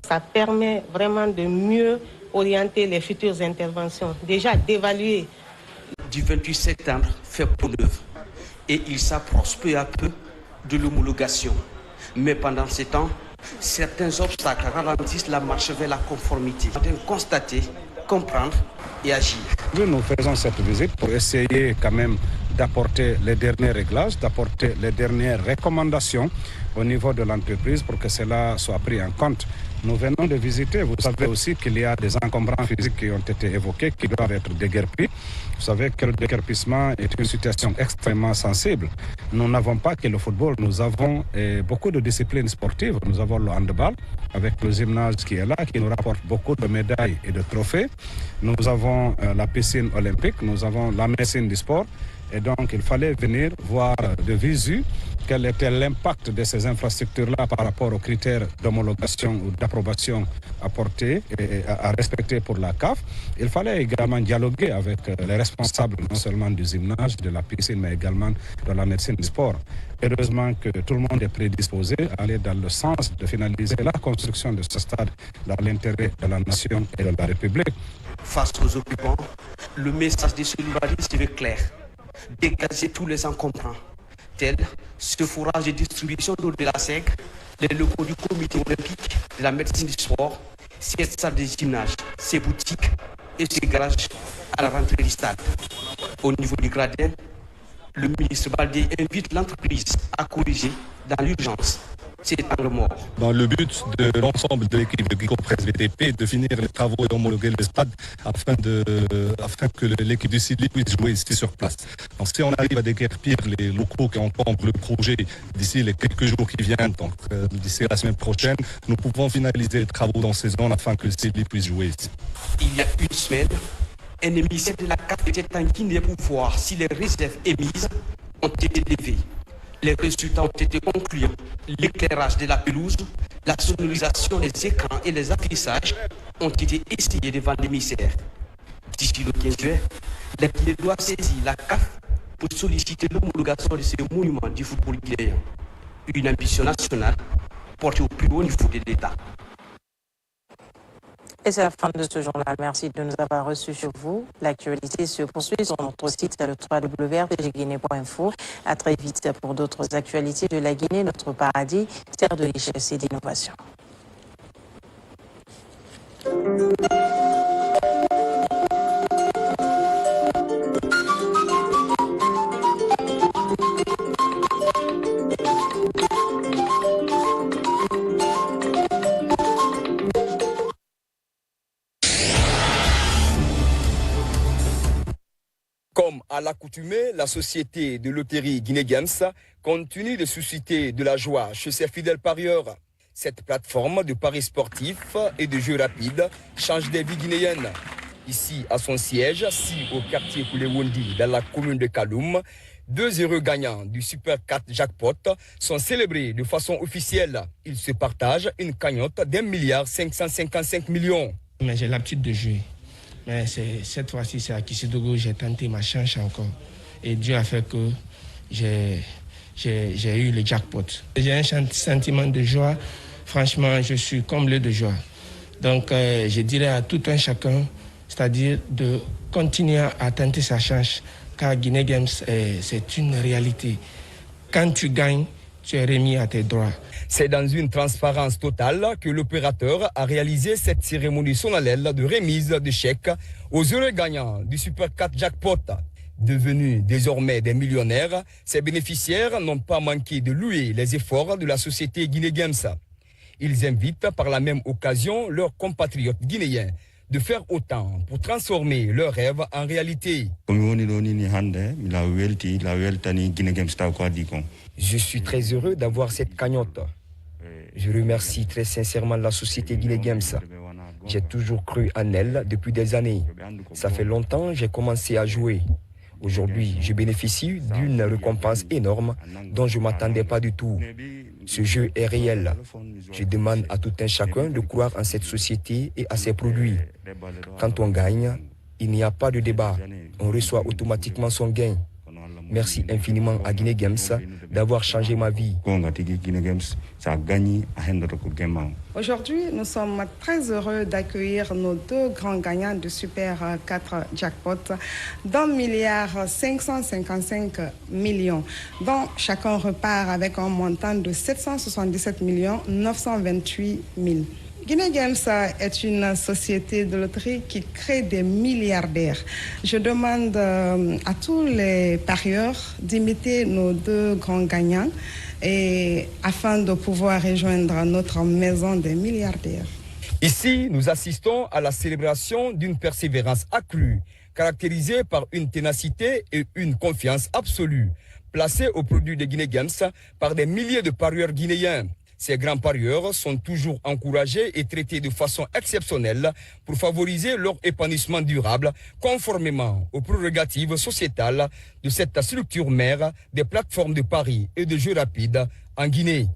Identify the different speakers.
Speaker 1: Ça permet vraiment de mieux orienter les futures interventions. Déjà d'évaluer.
Speaker 2: Du 28 septembre fait peau neuve et il s'approche peu à peu de l'homologation. Mais pendant ce temps, certains obstacles ralentissent la marche vers la conformité. Constater, comprendre et agir.
Speaker 3: Nous faisons cette visite pour essayer quand même d'apporter les derniers réglages, d'apporter les dernières recommandations au niveau de l'entreprise pour que cela soit pris en compte. Nous venons de visiter, vous savez aussi qu'il y a des encombrants physiques qui ont été évoqués, qui doivent être déguerpis. Vous savez que le déguerpissement est une situation extrêmement sensible. Nous n'avons pas que le football, nous avons beaucoup de disciplines sportives. Nous avons le handball avec le gymnase qui est là, qui nous rapporte beaucoup de médailles et de trophées. Nous avons la piscine olympique, nous avons la médecine du sport. Et donc, il fallait venir voir de visu quel était l'impact de ces infrastructures-là par rapport aux critères d'homologation ou d'approbation apportés et à respecter pour la CAF. Il fallait également dialoguer avec les responsables, non seulement du gymnase, de la piscine, mais également de la médecine du sport. Heureusement que tout le monde est prédisposé à aller dans le sens de finaliser la construction de ce stade dans l'intérêt de la nation et de la République.
Speaker 2: Face aux occupants, le message de solidarité est clair. Dégager tous les encombrants, tels ce fourrage de distribution d'eau de la SEG, les locaux du comité olympique, de la médecine du sport, cette salle de gymnase, ces boutiques et ces garages à la rentrée du stade. Au niveau du gradin, le ministre Baldé invite l'entreprise à corriger dans l'urgence cet angle mort.
Speaker 4: Dans le but de l'ensemble de l'équipe de Geekopress VTP de finir les travaux et d'homologuer le stade afin que l'équipe du Sili puisse jouer ici sur place. Donc si on arrive à déguerpir les locaux qui encombrent le projet d'ici les quelques jours qui viennent, donc d'ici la semaine prochaine, nous pouvons finaliser les travaux dans ces zones afin que le Sili puisse jouer ici.
Speaker 2: Il y a une semaine, un émissaire de la CAF était en Guinée pour voir si les réserves émises ont été levées. Les résultats ont été concluants. L'éclairage de la pelouse, la sonorisation des écrans et les affichages ont été essayés devant l'émissaire. D'ici le 15 juin, les Guinéens doivent saisir la CAF pour solliciter l'homologation de ces monuments du football guinéen. Une ambition nationale portée au plus haut niveau de l'État.
Speaker 5: Et c'est la fin de ce journal. Merci de nous avoir reçus chez vous. L'actualité se poursuit sur notre site, le www.rtgguinée.info. À très vite pour d'autres actualités de la Guinée, notre paradis, terre de richesse et d'innovation.
Speaker 6: Comme à l'accoutumée, la société de loterie Guinée Games continue de susciter de la joie chez ses fidèles parieurs. Cette plateforme de paris sportifs et de jeux rapides change des vies guinéennes. Ici, à son siège, au quartier Koulewondi, dans la commune de Kaloum, 2 heureux gagnants du Super 4 Jackpot sont célébrés de façon officielle. Ils se partagent une cagnotte d'1,555 milliard.
Speaker 7: Mais j'ai l'habitude de jouer. Mais cette fois-ci, c'est à Kissidougou, j'ai tenté ma chance encore. Et Dieu a fait que j'ai eu le jackpot. J'ai un sentiment de joie. Franchement, je suis comblé de joie. Donc, je dirais à tout un chacun, c'est-à-dire de continuer à tenter sa chance, car Guinée Games, c'est une réalité. Quand tu gagnes, tu es remis à tes droits.
Speaker 6: C'est dans une transparence totale que l'opérateur a réalisé cette cérémonie solennelle de remise de chèques aux heureux gagnants du Super 4 Jackpot. Devenus désormais des millionnaires, ces bénéficiaires n'ont pas manqué de louer les efforts de la société Guinée Games. Ils invitent par la même occasion leurs compatriotes guinéens de faire autant pour transformer leurs rêves en réalité. Je suis très heureux d'avoir cette cagnotte. Je remercie très sincèrement la société Guinée Games. J'ai toujours cru en elle depuis des années. Ça fait longtemps que j'ai commencé à jouer. Aujourd'hui, je bénéficie d'une récompense énorme dont je ne m'attendais pas du tout. Ce jeu est réel. Je demande à tout un chacun de croire en cette société et à ses produits. Quand on gagne, il n'y a pas de débat. On reçoit automatiquement son gain. Merci infiniment à Guinée Games d'avoir changé ma vie.
Speaker 8: Aujourd'hui, nous sommes très heureux d'accueillir nos 2 grands gagnants du Super 4 Jackpot d'1,555 milliard, dont chacun repart avec un montant de 777 928 000. Guinée Games est une société de loterie qui crée des milliardaires. Je demande à tous les parieurs d'imiter nos 2 grands gagnants et afin de pouvoir rejoindre notre maison des milliardaires.
Speaker 6: Ici, nous assistons à la célébration d'une persévérance accrue, caractérisée par une ténacité et une confiance absolue, placée au produit de Guinée Games par des milliers de parieurs guinéens. Ces grands parieurs sont toujours encouragés et traités de façon exceptionnelle pour favoriser leur épanouissement durable, conformément aux prérogatives sociétales de cette structure mère des plateformes de paris et de jeux rapides en Guinée.